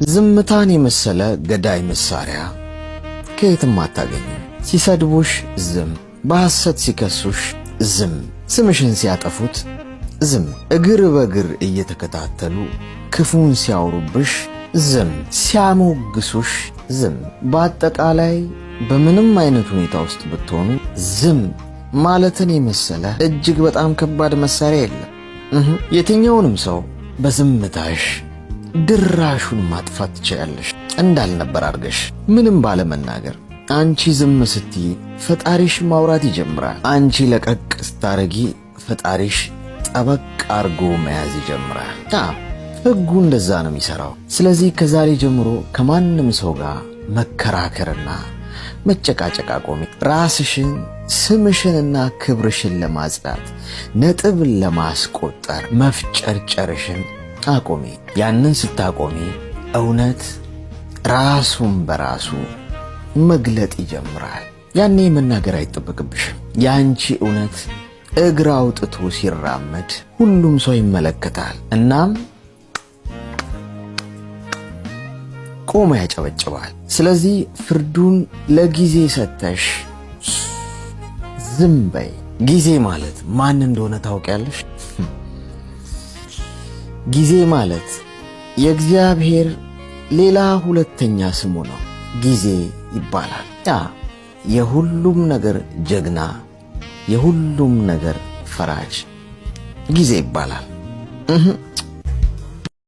ዝምታን የመሰለ ገዳይ መሳሪያ ከየትም አታገኝም። ሲሰድቡሽ ዝም፣ በሐሰት ሲከሱሽ ዝም፣ ስምሽን ሲያጠፉት ዝም፣ እግር በእግር እየተከታተሉ ክፉን ሲያወሩብሽ ዝም፣ ሲያሞግሱሽ ዝም። በአጠቃላይ በምንም አይነት ሁኔታ ውስጥ ብትሆኑ ዝም ማለትን የመሰለ እጅግ በጣም ከባድ መሳሪያ የለም። የትኛውንም ሰው በዝምታሽ ድራሹን ማጥፋት ትችያለሽ። እንዳልነበር አድርገሽ ምንም ባለመናገር አንቺ ዝም ስትይ ፈጣሪሽ ማውራት ይጀምራል። አንቺ ለቀቅ ስታረጊ ፈጣሪሽ ጠበቅ አርጎ መያዝ ይጀምራል። ሕጉ እንደዛ ነው የሚሰራው። ስለዚህ ከዛሬ ጀምሮ ከማንም ሰው ጋር መከራከርና መጨቃጨቅ አቆሚ። ራስሽን ስምሽንና ክብርሽን ለማጽዳት ነጥብ ለማስቆጠር መፍጨርጨርሽን አቆሚ። ያንን ስታቆሚ እውነት ራሱን በራሱ መግለጥ ይጀምራል። ያኔ መናገር አይጠበቅብሽም። ያንቺ እውነት እግር አውጥቶ ሲራመድ ሁሉም ሰው ይመለከታል። እናም ቆሞ ያጨበጭባል። ስለዚህ ፍርዱን ለጊዜ ሰተሽ ዝም በይ። ጊዜ ማለት ማን እንደሆነ ታውቂያለሽ? ጊዜ ማለት የእግዚአብሔር ሌላ ሁለተኛ ስሙ ነው። ጊዜ ይባላል። የሁሉም ነገር ጀግና፣ የሁሉም ነገር ፈራጅ ጊዜ ይባላል።